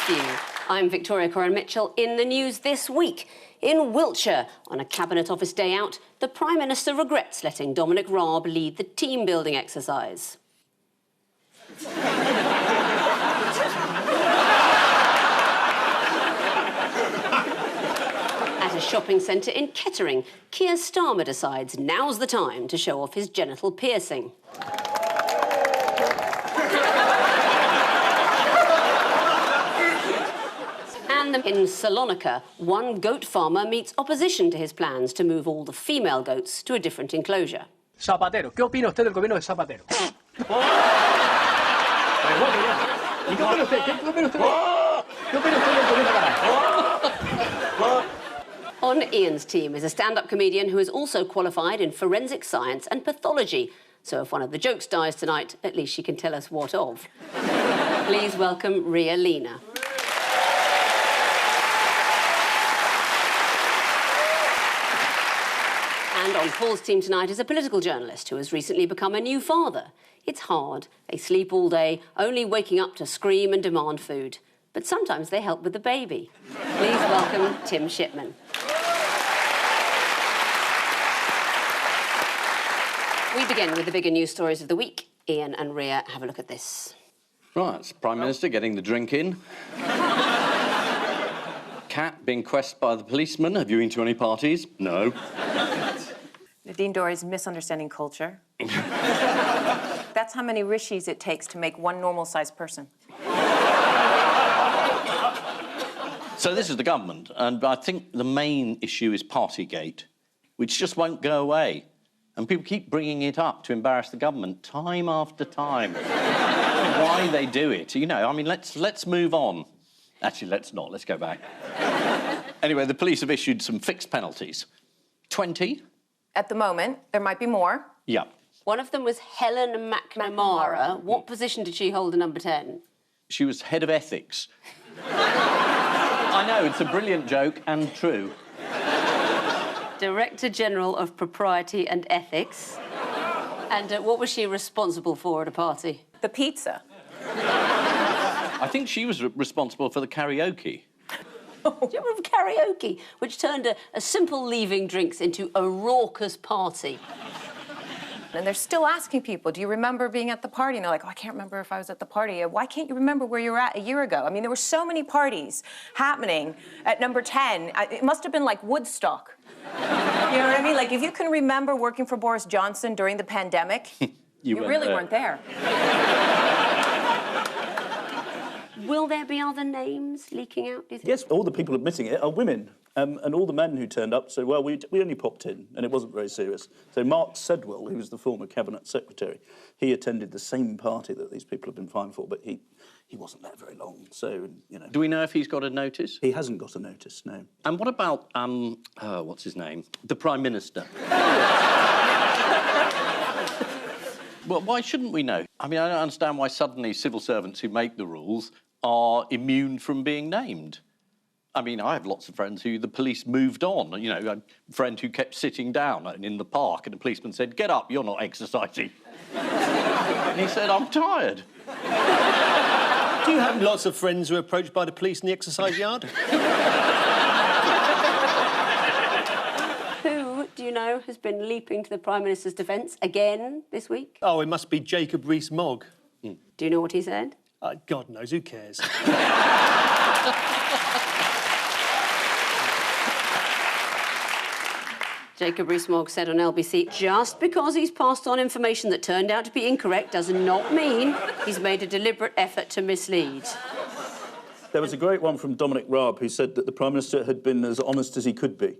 View. I'm Coren Mitchell. In the news this week, in Wiltshire, on a Cabinet Office day out, the Prime Minister regrets letting Dominic Raab lead the team-building exercise. At a shopping centre in Kettering, Keir Starmer decides now's the time to show off his genital piercing. And in Salonika, one goat farmer meets opposition to his plans to move all the female goats to a different enclosure. Zapatero, ¿qué opina usted del gobierno de Zapatero? On Ian's team is a stand-up comedian who is also qualified in forensic science and pathology. So if one of the jokes dies tonight, at least she can tell us what of. Please welcome Lina. And on Paul's team tonight is a political journalist who has recently become a new father. It's hard. They sleep all day, only waking up to scream and demand food. But sometimes they help with the baby. Please welcome Tim Shipman. We begin with the bigger news stories of the week. Ian and Ria, have a look at this. Right, it's Prime Minister getting the drink in. Cat being questioned by the policeman. Have you been to any parties? No. Nadine Dorries misunderstanding culture. That's how many rishis it takes to make one normal-sized person. So this is the government, and I think the main issue is Partygate, which just won't go away. And people keep bringing it up to embarrass the government time after time. Why they do it, you know, I mean, let's move on. Actually, let's not, let's go back. Anyway, the police have issued some fixed penalties. 20. At the moment, there might be more. Yeah. One of them was Helen McNamara. What position did she hold in number 10? She was head of ethics. I know, it's a brilliant joke and true. Director General of Propriety and Ethics. And what was she responsible for at a party? The pizza. I think she was responsible for the karaoke. Do you remember karaoke, which turned a simple leaving drinks into a raucous party? And they're still asking people, do you remember being at the party? And they're like, oh, I can't remember if I was at the party. Why can't you remember where you were at a year ago? I mean, there were so many parties happening at number 10. It must have been like Woodstock. You know what I mean? Like, if you can remember working for Boris Johnson during the pandemic, you really weren't there. Will there be other names leaking out, do you think? Yes, all the people admitting it are women. And all the men who turned up said, well, we only popped in, and it wasn't very serious. So Mark Sedwell, who was the former Cabinet Secretary, he attended the same party that these people have been fined for, but he wasn't there very long, so, you know. Do we know if he's got a notice? He hasn't got a notice, no. And what about, what's his name? The Prime Minister. Well, why shouldn't we know? I mean, I don't understand why suddenly civil servants who make the rules are immune from being named. I mean, I have lots of friends who the police moved on. You know, a friend who kept sitting down in the park and the policeman said, get up, you're not exercising. And he said, I'm tired. Do you have lots of friends who are approached by the police in the exercise yard? Who, do you know, has been leaping to the Prime Minister's defence again this week? Oh, it must be Jacob Rees-Mogg. Do you know what he said? God knows, who cares? Jacob Rees-Mogg said on LBC, just because he's passed on information that turned out to be incorrect does not mean he's made a deliberate effort to mislead. There was a great one from Dominic Raab who said that the Prime Minister had been as honest as he could be.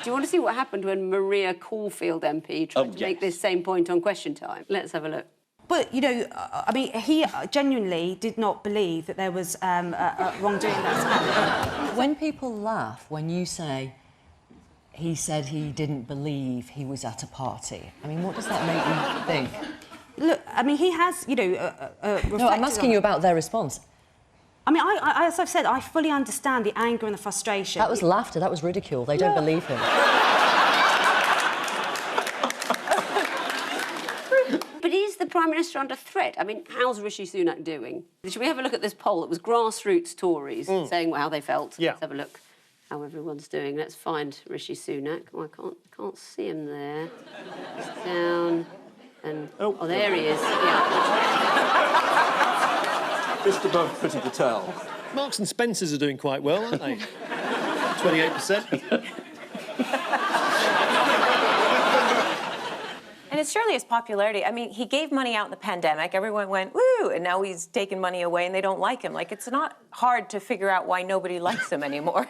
Do you want to see what happened when Maria Caulfield MP tried to make this same point on Question Time? Let's have a look. But, you know, I mean, he genuinely did not believe that there was wrongdoing that's happened. When people laugh when you say he said he didn't believe he was at a party, I mean, what does that make you think? Look, I mean, he has, you know, No, I'm asking you about their response. I mean, as I've said, I fully understand the anger and the frustration. That was laughter, that was ridicule. They don't believe him. But is the Prime Prime Minister under threat? I mean, how's Rishi Sunak doing? Should we have a look at this poll? It was grassroots Tories saying how they felt. Yeah. Let's have a look how everyone's doing. Let's find Rishi Sunak. Oh, I can't see him there. He's down and... Oh, there he is. Yeah. Just above Priti Patel. Marks and Spencers are doing quite well, aren't they? 28%. And it's surely his popularity. I mean, he gave money out in the pandemic. Everyone went, woo, and now he's taken money away and they don't like him. Like, it's not hard to figure out why nobody likes him anymore.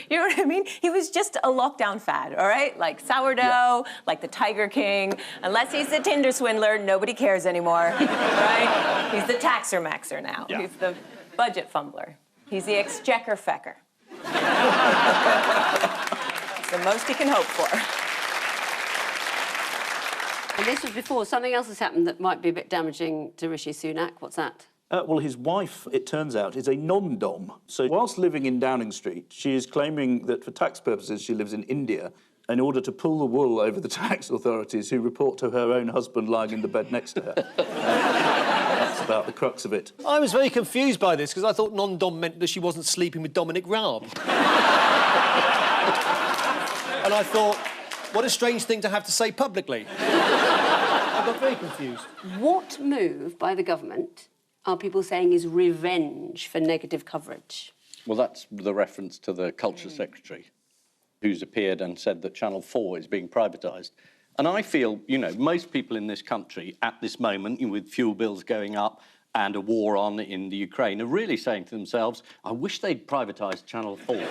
You know what I mean? He was just a lockdown fad, all right? Like sourdough, like the Tiger King. Unless he's the Tinder swindler, nobody cares anymore, right? He's the taxer maxer now. Yeah. He's the budget fumbler. He's the exchequer fecker. It's the most he can hope for. And this was before something else has happened that might be a bit damaging to Rishi Sunak. What's that? Well, his wife, it turns out, is a non-dom. So whilst living in Downing Street, she is claiming that for tax purposes she lives in India in order to pull the wool over the tax authorities who report to her own husband lying in the bed next to her. That's about the crux of it. I was very confused by this because I thought non-dom meant that she wasn't sleeping with Dominic Raab. And I thought, what a strange thing to have to say publicly. I got very confused. What move by the government are people saying is revenge for negative coverage? Well, that's the reference to the Culture Secretary, who's appeared and said that Channel 4 is being privatised. And I feel, you know, most people in this country at this moment, with fuel bills going up and a war on in the Ukraine, are really saying to themselves, I wish they'd privatised Channel 4.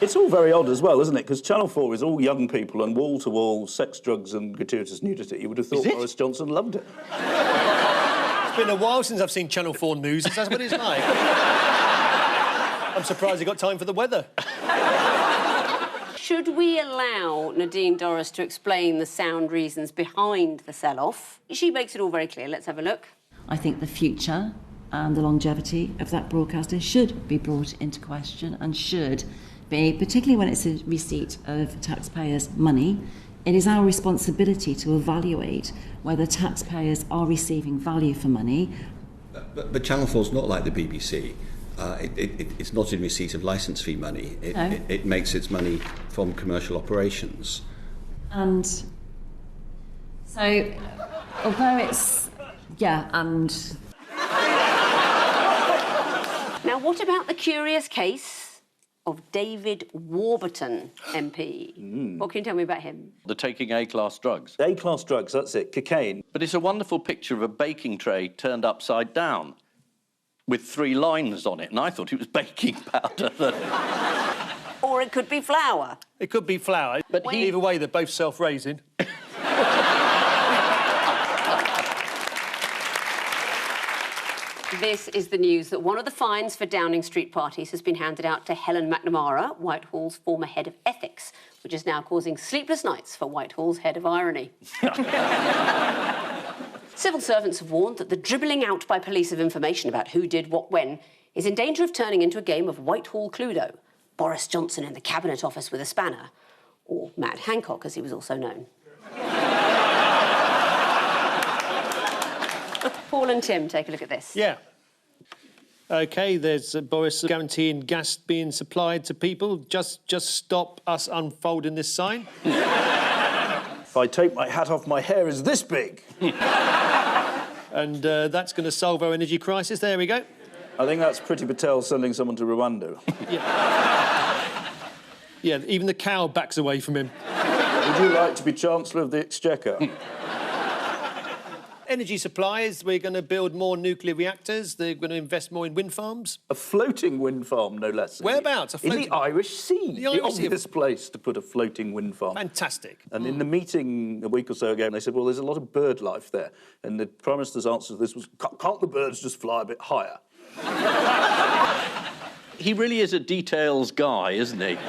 It's all very odd as well, isn't it? Because Channel 4 is all young people and wall-to-wall sex, drugs and gratuitous nudity. You would have thought Boris Johnson loved it. It's been a while since I've seen Channel 4 news. That's what it's like. I'm surprised he got time for the weather. Should we allow Nadine Dorries to explain the sound reasons behind the sell-off? She makes it all very clear. Let's have a look. I think the future and the longevity of that broadcaster should be brought into question and should be, particularly when it's a receipt of taxpayers' money, it is our responsibility to evaluate whether taxpayers are receiving value for money. But Channel 4 is not like the BBC. It's not in receipt of licence fee money. It makes its money from commercial operations. And so, although it's, yeah, and... Now, what about the curious case of David Warburton, MP? What can you tell me about him? They're taking A-class drugs. A-class drugs, that's it, cocaine. But it's a wonderful picture of a baking tray turned upside down with 3 lines on it, and I thought it was baking powder. Or it could be flour. It could be flour, but either way, they're both self-raising. This is the news that one of the fines for Downing Street parties has been handed out to Helen McNamara, Whitehall's former head of ethics, which is now causing sleepless nights for Whitehall's head of irony. Civil servants have warned that the dribbling out by police of information about who did what when is in danger of turning into a game of Whitehall Cluedo. Boris Johnson in the Cabinet Office with a spanner, or Mad Hancock, as he was also known. Paul and Tim, take a look at this. Yeah. OK, there's Boris guaranteeing gas being supplied to people. Just stop us unfolding this sign. If I take my hat off, my hair is this big. And that's going to solve our energy crisis. There we go. I think that's Priti Patel sending someone to Rwanda. Yeah, even the cow backs away from him. Would you like to be Chancellor of the Exchequer? Energy supplies, we're going to build more nuclear reactors. They're going to invest more in wind farms. A floating wind farm, no less. Whereabouts? In the Irish Sea. The obvious place to put a floating wind farm. Fantastic. And in the meeting a week or so ago, they said, well, there's a lot of bird life there. And the Prime Minister's answer to this was, can't the birds just fly a bit higher? He really is a details guy, isn't he?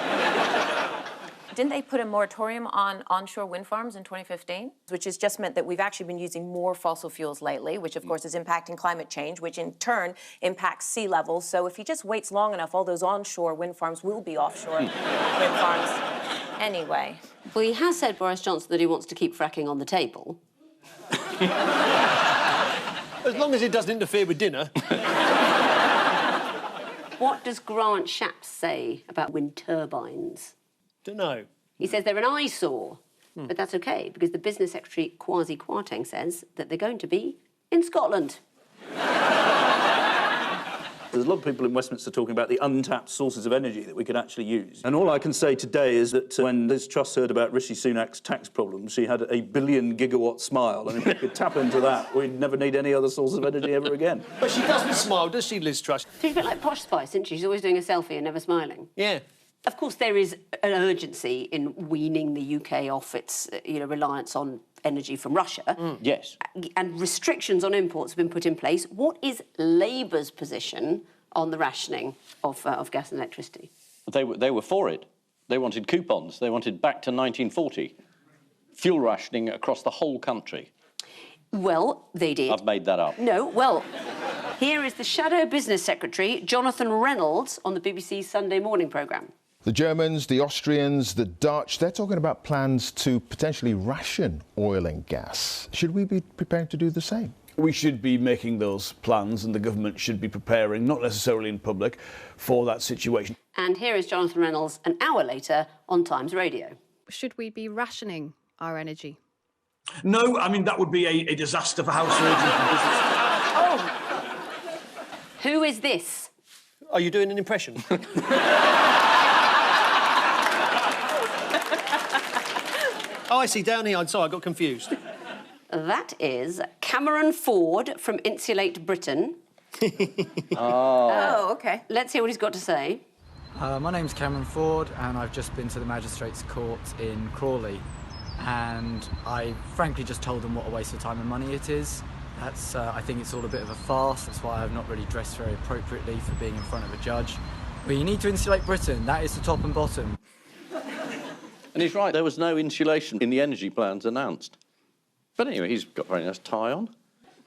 Didn't they put a moratorium on onshore wind farms in 2015? Which has just meant that we've actually been using more fossil fuels lately, which of course is impacting climate change, which in turn impacts sea levels. So if he just waits long enough, all those onshore wind farms will be offshore wind farms anyway. Well, he has said, Boris Johnson, that he wants to keep fracking on the table. As long as it doesn't interfere with dinner. What does Grant Shapps say about wind turbines? Don't know. He says they're an eyesore, but that's OK, because the Business Secretary, Kwasi Kwarteng, says that they're going to be in Scotland. There's a lot of people in Westminster talking about the untapped sources of energy that we could actually use. And all I can say today is that when Liz Truss heard about Rishi Sunak's tax problems, she had a billion gigawatt smile. And if we could tap into that, we'd never need any other source of energy ever again. But she doesn't smile, does she, Liz Truss? She's a bit like Posh Spice, isn't she? She's always doing a selfie and never smiling. Yeah. Of course, there is an urgency in weaning the UK off its, reliance on energy from Russia. Yes. And restrictions on imports have been put in place. What is Labour's position on the rationing of gas and electricity? They were for it. They wanted coupons. They wanted back to 1940. Fuel rationing across the whole country. Well, they did. I've made that up. No, well, here is the Shadow Business Secretary, Jonathan Reynolds, on the BBC's Sunday morning programme. The Germans, the Austrians, the Dutch, they're talking about plans to potentially ration oil and gas. Should we be preparing to do the same? We should be making those plans, and the government should be preparing, not necessarily in public, for that situation. And here is Jonathan Reynolds an hour later on Times Radio. Should we be rationing our energy? No, I mean, that would be a disaster for households and business. Oh! Who is this? Are you doing an impression? Oh, I see, down here. I'm sorry, I got confused. That is Cameron Ford from Insulate Britain. Oh, OK. Let's hear what he's got to say. My name's Cameron Ford, and I've just been to the Magistrates' Court in Crawley. And I frankly just told them what a waste of time and money it is. I think it's all a bit of a farce. That's why I've not really dressed very appropriately for being in front of a judge. But you need to insulate Britain. That is the top and bottom. And he's right, there was no insulation in the energy plans announced. But anyway, he's got a very nice tie on.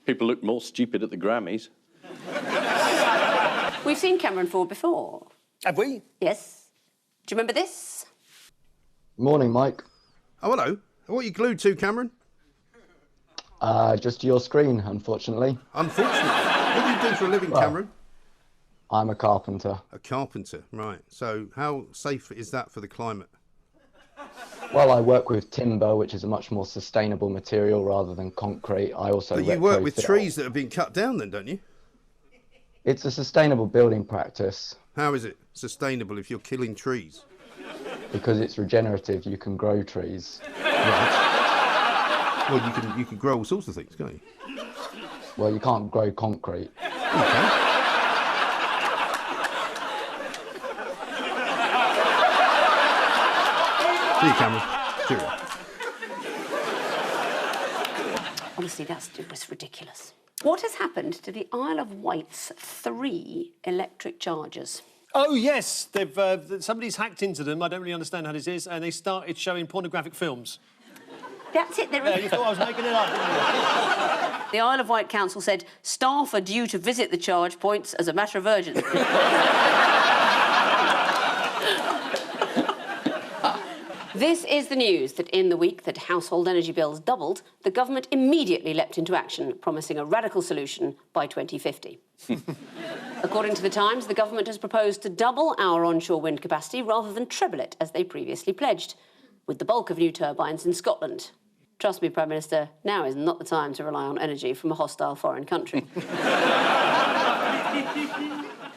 People look more stupid at the Grammys. We've seen Cameron Ford before. Have we? Yes. Do you remember this? Morning, Mike. Oh, hello. What are you glued to, Cameron? Just your screen, unfortunately. Unfortunately? What do you do for a living, Cameron? I'm a carpenter. A carpenter, right. So how safe is that for the climate? Well, I work with timber, which is a much more sustainable material rather than concrete. I also But you work with trees that have been cut down then, don't you? It's a sustainable building practice. How is it sustainable if you're killing trees? Because it's regenerative, you can grow trees. Right. Well, you can grow all sorts of things, can't you? Well, you can't grow concrete. Okay. See you, Cameron. Cheerio. Honestly, that's just ridiculous. What has happened to the Isle of Wight's 3 electric chargers? Oh, yes. Somebody's hacked into them. I don't really understand how this is. And they started showing pornographic films. That's it. Yeah, you thought I was making it up, didn't you? The Isle of Wight Council said staff are due to visit the charge points as a matter of urgency. This is the news that in the week that household energy bills doubled, the government immediately leapt into action, promising a radical solution by 2050. According to The Times, the government has proposed to double our onshore wind capacity rather than treble it, as they previously pledged, with the bulk of new turbines in Scotland. Trust me, Prime Minister, now is not the time to rely on energy from a hostile foreign country.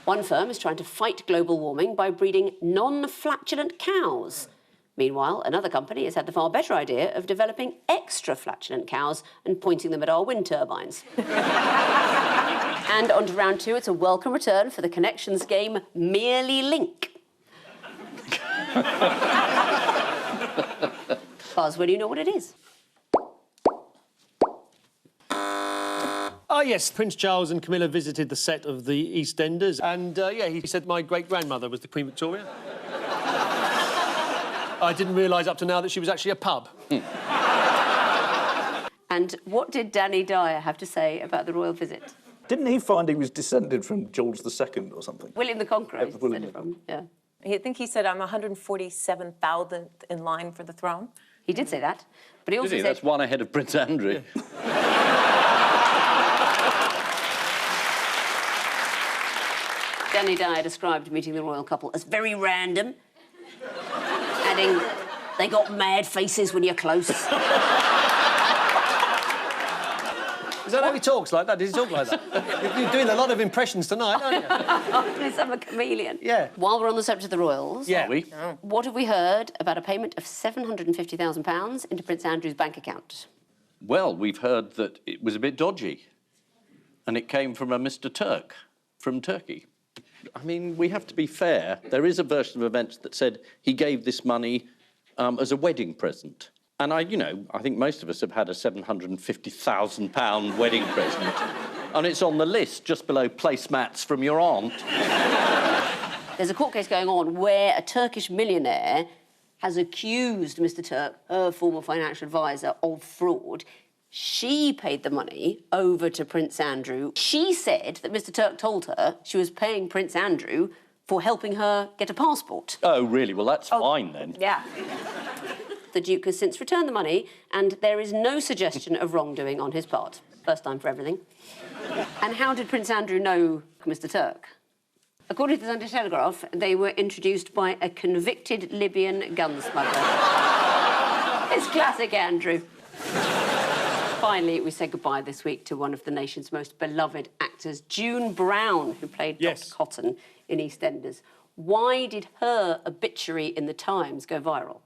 One firm is trying to fight global warming by breeding non-flatulent cows. Meanwhile, another company has had the far better idea of developing extra flatulent cows and pointing them at our wind turbines. And on to round 2, it's a welcome return for the Connections game Merely Link. Buzz, well, you know what it is. Oh, yes, Prince Charles and Camilla visited the set of the EastEnders, and, yeah, he said my great-grandmother was the Queen Victoria. I didn't realise up to now that she was actually a pub. And what did Danny Dyer have to say about the royal visit? Didn't he find he was descended from George II or something? William the Conqueror, from, yeah. I think he said I'm 147,000th in line for the throne. He did say that. But he also Did he? said... That's one ahead of Prince Andrew. Danny Dyer described meeting the royal couple as very random, adding, they got mad faces when you're close. Is that how he talks like that? Does he talk like that? You're doing a lot of impressions tonight, aren't you? I'm a chameleon. Yeah. While we're on the subject of the royals... Yeah. Are we? What have we heard about a payment of £750,000 into Prince Andrew's bank account? Well, we've heard that it was a bit dodgy. And it came from a Mr. Turk from Turkey. I mean, we have to be fair. There is a version of events that said he gave this money as a wedding present. And I think most of us have had a £750,000 wedding present. And it's on the list, just below placemats from your aunt. There's a court case going on where a Turkish millionaire has accused Mr. Turk, her former financial advisor, of fraud. She paid the money over to Prince Andrew. She said that Mr. Turk told her she was paying Prince Andrew for helping her get a passport. Oh, really? Well, that's fine, then. Yeah. The Duke has since returned the money, and there is no suggestion of wrongdoing on his part. First time for everything. And how did Prince Andrew know Mr. Turk? According to the Sunday Telegraph, they were introduced by a convicted Libyan gun smuggler. It's classic Andrew. Finally, we say goodbye this week to one of the nation's most beloved actors, June Brown, who played Dr. Cotton in EastEnders. Why did her obituary in the Times go viral?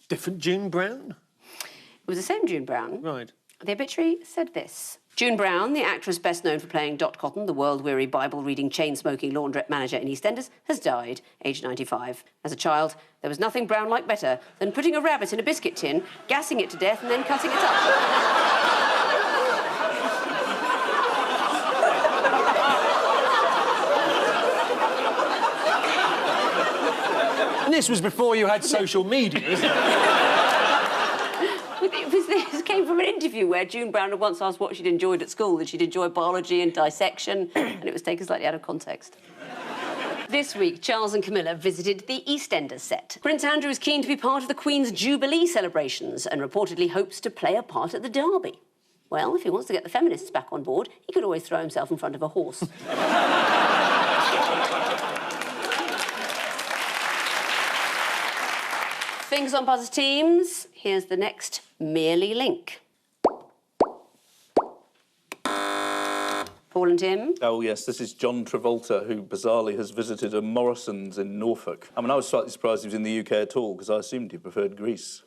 Different June Brown? It was the same June Brown. Right. The obituary said this. June Brown, the actress best known for playing Dot Cotton, the world-weary, Bible-reading, chain-smoking laundrette manager in EastEnders, has died, aged 95. As a child, there was nothing Brown liked better than putting a rabbit in a biscuit tin, gassing it to death and then cutting it up. And this was before you had social media, isn't it? This came from an interview where June Brown had once asked what she'd enjoyed at school, and she'd enjoyed biology and dissection, and it was taken slightly out of context. This week, Charles and Camilla visited the EastEnders set. Prince Andrew is keen to be part of the Queen's Jubilee celebrations and reportedly hopes to play a part at the Derby. Well, if he wants to get the feminists back on board, he could always throw himself in front of a horse. Fingers on buzzers, teams. Here's the next Merely link. Paul and Tim. Oh, yes, this is John Travolta, who bizarrely has visited a Morrison's in Norfolk. I mean, I was slightly surprised he was in the UK at all, because I assumed he preferred Greece.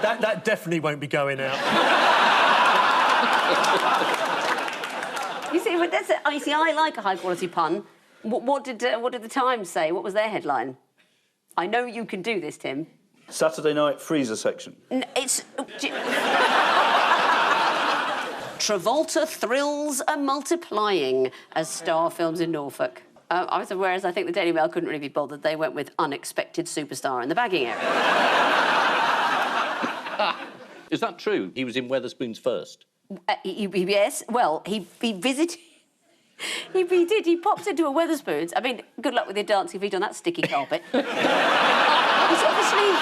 That definitely won't be going out. You see, but that's I like a high-quality pun. What did the Times say? What was their headline? I know you can do this, Tim. Saturday night freezer section. It's... Travolta thrills are multiplying as star films in Norfolk. Whereas I think the Daily Mail couldn't really be bothered. They went with unexpected superstar in the bagging area. Is that true? He was in Wetherspoons first? Yes. Well, he visited... He did. He popped into a Wetherspoons. I mean, good luck with your dancing feet on that sticky carpet. He's obviously...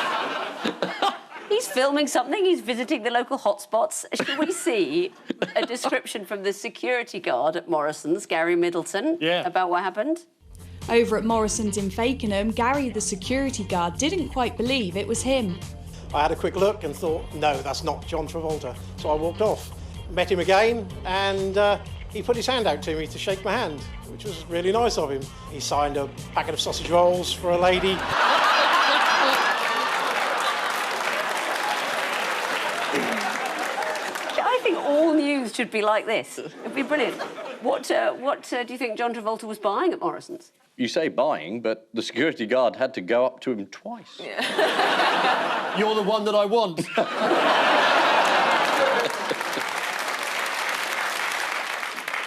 He's filming something. He's visiting the local hotspots. Shall we see a description from the security guard at Morrison's, Gary Middleton, about what happened? Over at Morrison's in Fakenham, Gary, the security guard, didn't quite believe it was him. I had a quick look and thought, no, that's not John Travolta. So I walked off, met him again, and he put his hand out to me to shake my hand, which was really nice of him. He signed a packet of sausage rolls for a lady. I think all news should be like this. It'd be brilliant. What do you think John Travolta was buying at Morrison's? You say buying, but the security guard had to go up to him twice. Yeah. You're the one that I want.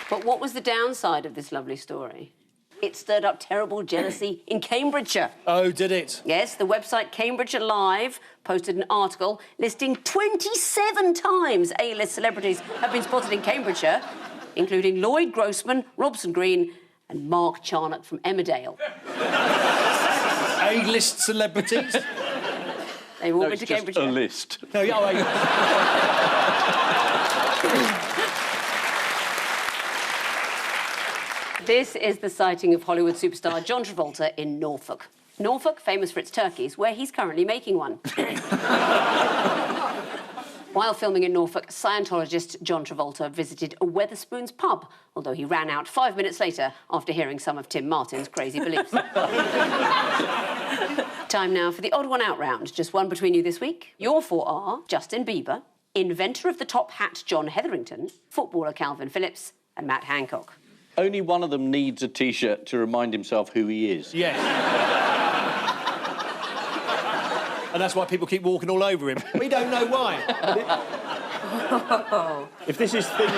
But what was the downside of this lovely story? It stirred up terrible jealousy in Cambridgeshire. Oh, did it? Yes, the website Cambridgeshire Live posted an article listing 27 times A-list celebrities have been spotted in Cambridgeshire, including Lloyd Grossman, Robson Green and Mark Charnock from Emmerdale. A-list celebrities. They walk No, into it's just Cambridgeshire. a list. No, yeah, This is the sighting of Hollywood superstar John Travolta in Norfolk. Norfolk, famous for its turkeys, where he's currently making one. While filming in Norfolk, Scientologist John Travolta visited a Wetherspoons pub, although he ran out 5 minutes later after hearing some of Tim Martin's crazy beliefs. Time now for the odd one out round. Just one between you this week. Your four are Justin Bieber, inventor of the top hat John Hetherington, footballer Calvin Phillips, and Matt Hancock. Only one of them needs a T-shirt to remind himself who he is. Yes. And that's why people keep walking all over him. We don't know why. If this is thing...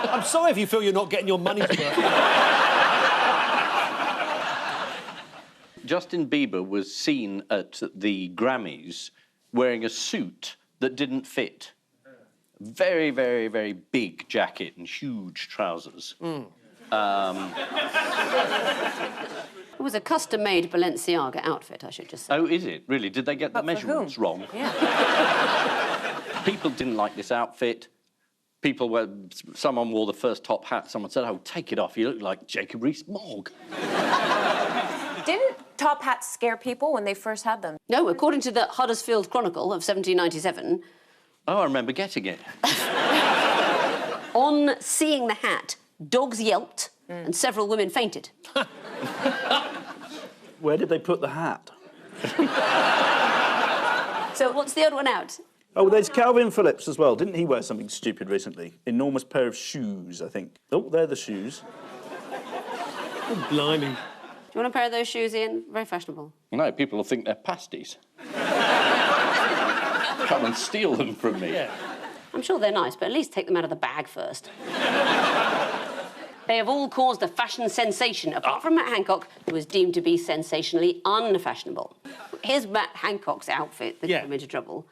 I'm sorry if you feel you're not getting your money's worth. Justin Bieber was seen at the Grammys wearing a suit that didn't fit. Very, very, very big jacket and huge trousers. It was a custom-made Balenciaga outfit, I should just say. Oh, is it? Really? Did they get the measurements wrong? Yeah. People didn't like this outfit. People were... Someone wore the first top hat. Someone said, oh, take it off. You look like Jacob Rees-Mogg. Didn't top hats scare people when they first had them? No, according to the Huddersfield Chronicle of 1797... Oh, I remember getting it. On seeing the hat, dogs yelped and several women fainted. Where did they put the hat? So what's the odd one out? Oh, there's Calvin Phillips as well. Didn't he wear something stupid recently? Enormous pair of shoes, I think. Oh, they're the shoes. Oh, blimey. Do you want a pair of those shoes, Ian? Very fashionable. No, people will think they're pasties. Come and steal them from me. Yeah. I'm sure they're nice, but at least take them out of the bag first. They have all caused a fashion sensation, apart from Matt Hancock, who was deemed to be sensationally unfashionable. Here's Matt Hancock's outfit that got him into trouble.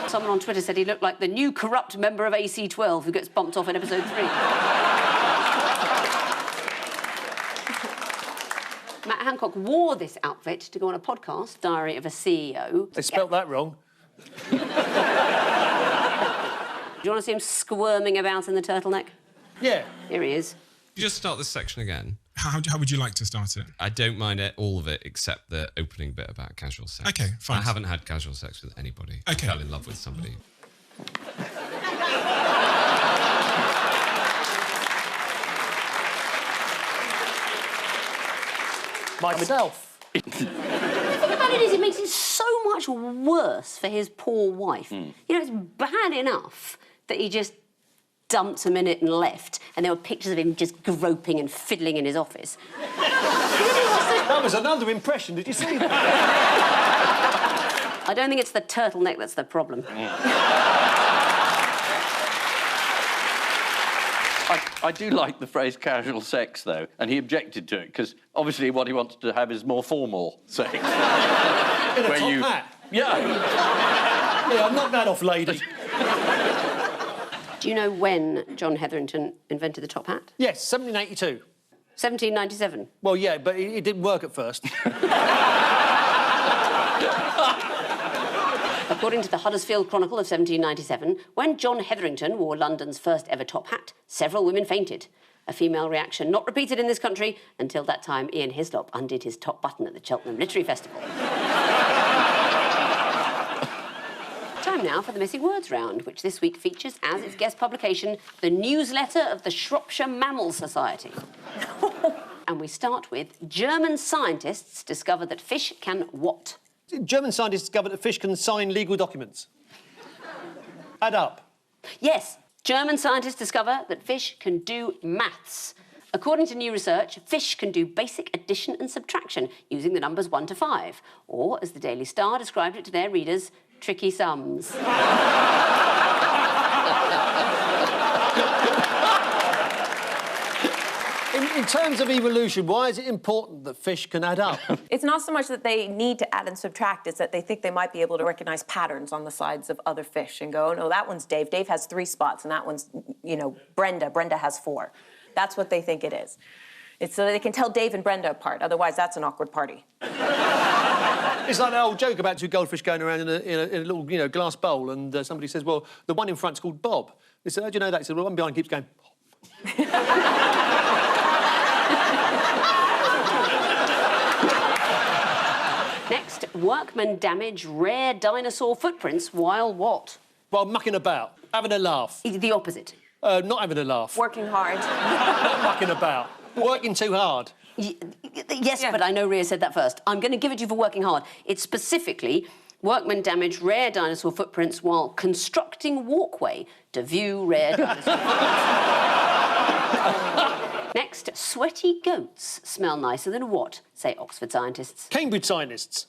Someone on Twitter said he looked like the new corrupt member of AC-12 who gets bumped off in episode 3. Matt Hancock wore this outfit to go on a podcast, Diary of a CEO. They spelt that wrong. Do you want to see him squirming about in the turtleneck? Yeah. Here he is. You just start this section again. How would you like to start it? I don't mind all of it except the opening bit about casual sex. OK, fine. I haven't had casual sex with anybody. OK. I fell in love with somebody. Myself. The thing about it is, it makes it so much worse for his poor wife. You know, it's bad enough that he just dumped a minute and left, and there were pictures of him just groping and fiddling in his office. That was another impression, did you see that? I don't think it's the turtleneck that's the problem. I do like the phrase casual sex, though, and he objected to it, because obviously what he wants to have is more formal sex. In a top hat? Yeah. Yeah, knock that off, lady. Do you know when John Hetherington invented the top hat? Yes, 1782. 1797. Well, yeah, but it didn't work at first. According to the Huddersfield Chronicle of 1797, when John Hetherington wore London's first ever top hat, several women fainted. A female reaction not repeated in this country until that time Ian Hislop undid his top button at the Cheltenham Literary Festival. Time now for the Missing Words round, which this week features as its guest publication the newsletter of the Shropshire Mammal Society. And we start with German scientists discover that fish can what? German scientists discovered that fish can sign legal documents. Add up. Yes, German scientists discover that fish can do maths. According to new research, fish can do basic addition and subtraction using the numbers 1 to 5, or, as the Daily Star described it to their readers, tricky sums. In terms of evolution, why is it important that fish can add up? It's not so much that they need to add and subtract, it's that they think they might be able to recognize patterns on the sides of other fish and go, oh, no, that one's Dave. Dave has 3 spots, and that one's, you know, Brenda. Brenda has 4. That's what they think it is. It's so they can tell Dave and Brenda apart. Otherwise, that's an awkward party. It's like that old joke about two goldfish going around in a little, glass bowl, and somebody says, well, the one in front's called Bob. They said, how do you know that? He said, well, the one behind keeps going, Bob. Next, workmen damage rare dinosaur footprints while what? While mucking about, having a laugh. The opposite. Not having a laugh. Working hard. Not mucking about. Working too hard. Yes, but I know Rhea said that first. I'm going to give it to you for working hard. It's specifically workmen damage rare dinosaur footprints while constructing walkway to view rare dinosaur footprints. Next, sweaty goats smell nicer than what, say Oxford scientists? Cambridge scientists.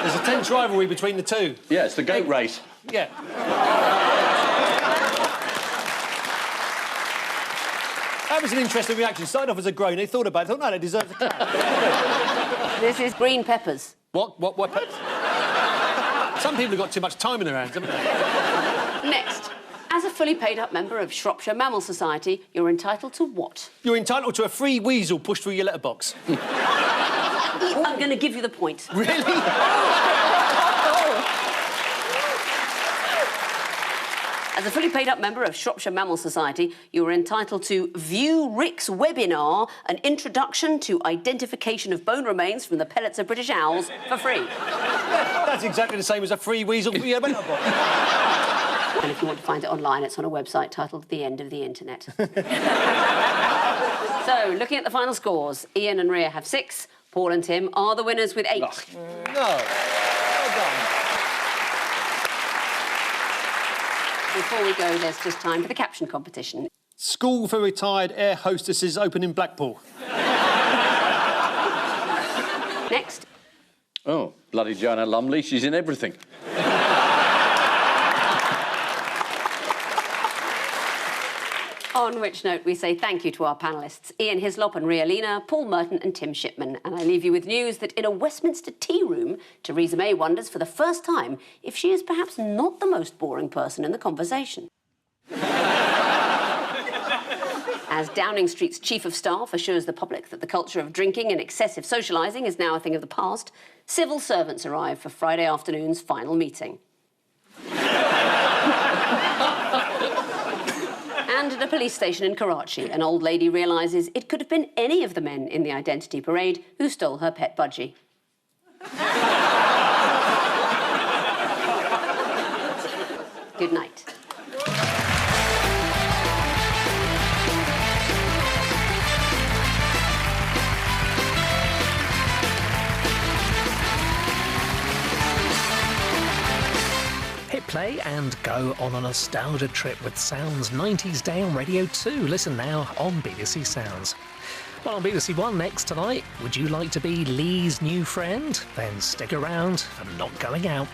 There's a tense rivalry between the two. Yeah, it's the goat race. Yeah. That was an interesting reaction. Started off as a groan. They thought about it. Thought, no, they deserve the clap. This is green peppers. What peppers? Some people have got too much time in their hands, haven't they? Next, as a fully paid-up member of Shropshire Mammal Society, you're entitled to what? You're entitled to a free weasel pushed through your letterbox. I'm going to give you the point. Really? As a fully paid-up member of Shropshire Mammal Society, you are entitled to view Rick's webinar, An Introduction to Identification of Bone Remains from the Pellets of British Owls, for free. That's exactly the same as a free weasel for your letterbox. And if you want to find it online, it's on a website titled The End of the Internet. So, looking at the final scores, Ian and Rhea have 6, Paul and Tim are the winners with 8. No. Well done. Before we go, there's just time for the caption competition. School for retired air hostesses open in Blackpool. Next. Oh, bloody Joanna Lumley, she's in everything. On which note, we say thank you to our panellists, Ian Hislop and Lina, Paul Merton and Tim Shipman. And I leave you with news that in a Westminster tea room, Theresa May wonders for the first time if she is perhaps not the most boring person in the conversation. As Downing Street's Chief of Staff assures the public that the culture of drinking and excessive socialising is now a thing of the past, civil servants arrive for Friday afternoon's final meeting. And at a police station in Karachi, an old lady realises it could have been any of the men in the identity parade who stole her pet budgie. Good night. Hit play and go on a nostalgia trip with Sounds 90s Day on Radio 2. Listen now on BBC Sounds. Well, on BBC One next tonight, would you like to be Lee's new friend? Then stick around for Not Going Out.